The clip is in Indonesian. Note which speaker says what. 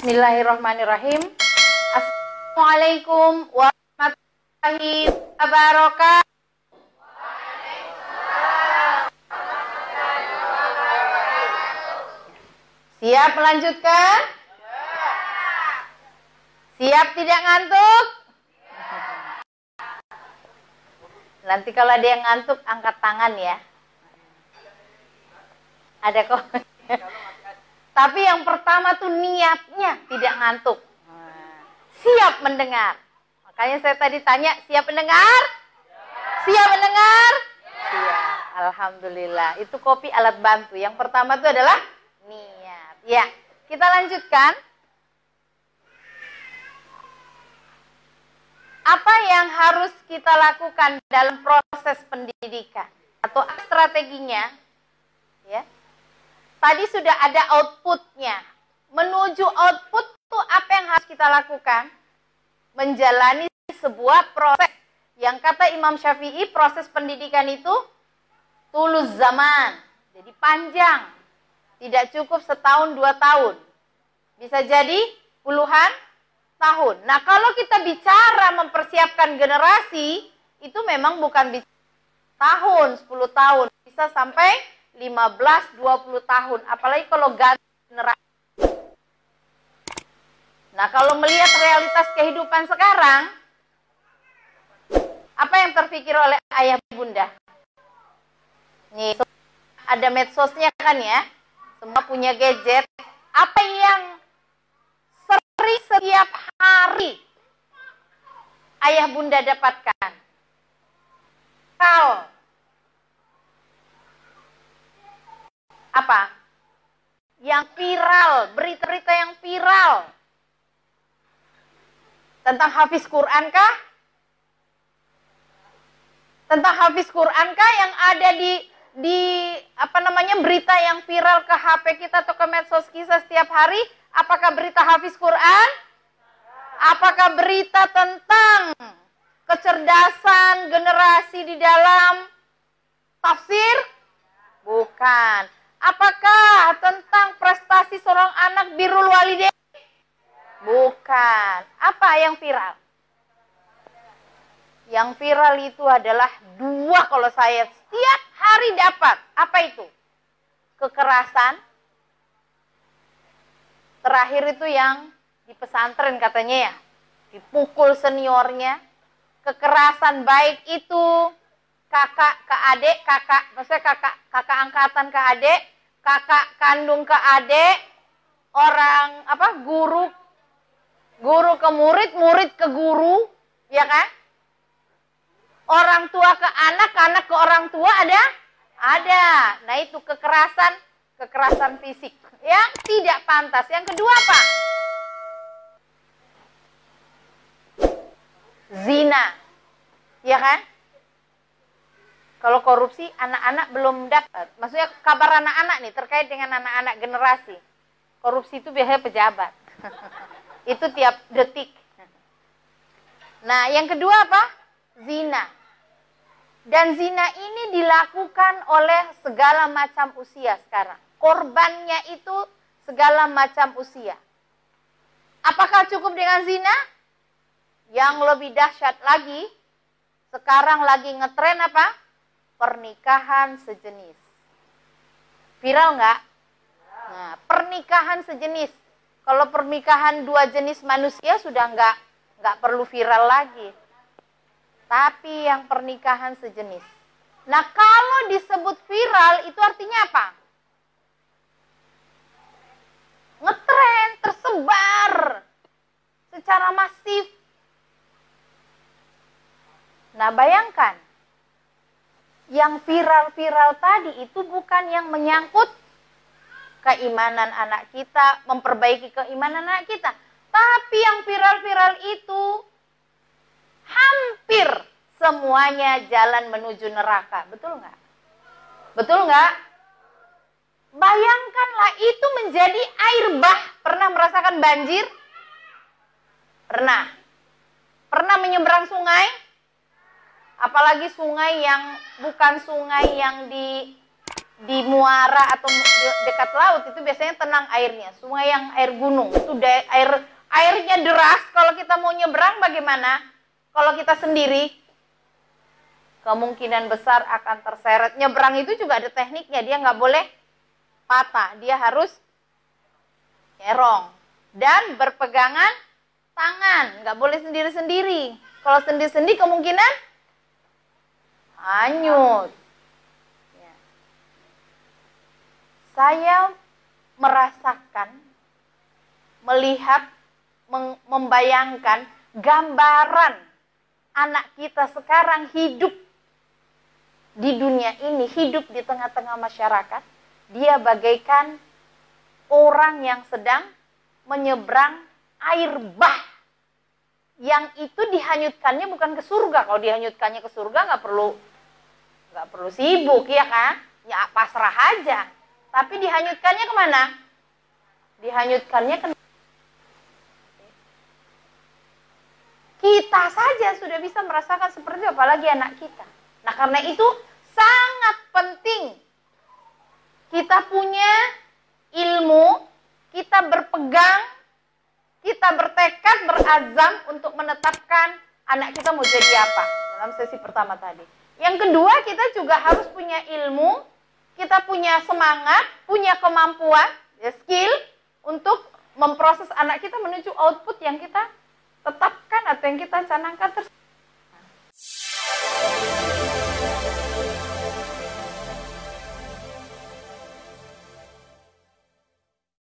Speaker 1: Bismillahirrahmanirrahim. Assalamualaikum warahmatullahi wabarakatuh. Siap melanjutkan? Siap tidak ngantuk? Nanti kalau ada yang ngantuk, angkat tangan ya. Ada kok. Tapi yang pertama tuh niatnya tidak ngantuk. Siap mendengar. Makanya saya tadi tanya, siap mendengar? Siap mendengar? Siap. Alhamdulillah. Itu kopi alat bantu. Yang pertama itu adalah niat. Ya, kita lanjutkan. Apa yang harus kita lakukan dalam proses pendidikan? Atau strateginya? Ya. Tadi sudah ada outputnya. Menuju output itu apa yang harus kita lakukan? Menjalani sebuah proses. Yang kata Imam Syafi'i, proses pendidikan itu tulus zaman. Jadi panjang. Tidak cukup setahun, 2 tahun. Bisa jadi puluhan tahun. Nah, kalau kita bicara mempersiapkan generasi, itu memang bukan bicara tahun, 10 tahun. Bisa sampai 15-20 tahun. Apalagi kalau ganti generasi. Nah, kalau melihat realitas kehidupan sekarang, apa yang terpikir oleh ayah bunda? Nih, ada medsosnya kan ya? Semua punya gadget. Apa yang sering setiap hari ayah bunda dapatkan? Kal. Apa? Yang viral, berita-berita yang viral. Tentang hafiz Quran kah? Tentang hafiz Quran kah yang ada di apa namanya berita yang viral ke HP kita atau ke medsos kita setiap hari? Apakah berita hafiz Quran? Apakah berita tentang kecerdasan generasi di dalam tafsir? Bukan. Apakah tentang prestasi seorang anak birrul walidain? Bukan. Apa yang viral? Yang viral itu adalah 2 kalau saya setiap hari dapat. Apa itu? Kekerasan. Terakhir itu yang di pesantren katanya ya. Dipukul seniornya. Kekerasan baik itu kakak ke adik, maksudnya kakak angkatan ke adik, kakak kandung ke adik, orang guru ke murid, murid ke guru, ya kan? Orang tua ke anak ke orang tua ada. Nah, itu kekerasan fisik yang tidak pantas. Yang kedua apa? Zina. Ya kan? Kalau korupsi, anak-anak belum dapat. Maksudnya kabar anak-anak nih, terkait dengan anak-anak generasi. Korupsi itu biasanya pejabat. Itu tiap detik. Nah, yang kedua apa? Zina. Dan zina ini dilakukan oleh segala macam usia sekarang. Korbannya itu segala macam usia. Apakah cukup dengan zina? Yang lebih dahsyat lagi, sekarang lagi ngetren apa? Pernikahan sejenis. Viral nggak? Nah, pernikahan sejenis. Kalau pernikahan 2 jenis manusia sudah nggak perlu viral lagi. Tapi yang pernikahan sejenis. Nah, kalau disebut viral itu artinya apa? Ngetren, tersebar secara masif. Nah, bayangkan. Yang viral-viral tadi itu bukan yang menyangkut keimanan anak kita, memperbaiki keimanan anak kita. Tapi yang viral-viral itu hampir semuanya jalan menuju neraka. Betul nggak? Betul nggak? Bayangkanlah itu menjadi air bah. Pernah merasakan banjir? Pernah. Pernah menyeberang sungai? Apalagi sungai yang bukan sungai yang di di muara atau dekat laut itu biasanya tenang airnya. Sungai yang air gunung itu airnya deras. Kalau kita mau nyebrang bagaimana? Kalau kita sendiri kemungkinan besar akan terseret. Nyebrang itu juga ada tekniknya. Dia nggak boleh patah. Dia harus nyerong dan berpegangan tangan. Nggak boleh sendiri-sendiri. Kalau sendiri-sendiri kemungkinan hanyut. Saya merasakan, melihat, membayangkan gambaran anak kita sekarang hidup di dunia ini, hidup di tengah-tengah masyarakat. Dia bagaikan orang yang sedang menyeberang air bah. Yang itu dihanyutkannya bukan ke surga. Kalau dihanyutkannya ke surga nggak perlu sibuk, ya kan? Ya pasrah aja. Tapi dihanyutkannya kemana? Dihanyutkannya ke kita saja sudah bisa merasakan seperti itu, apalagi anak kita. Nah, karena itu sangat penting kita punya ilmu, kita berpegang, kita bertekad, berazam untuk menetapkan anak kita mau jadi apa dalam sesi pertama tadi. Yang kedua, kita juga harus punya ilmu, kita punya semangat, punya kemampuan, ya, skill untuk memproses anak kita menuju output yang kita tetapkan atau yang kita canangkan.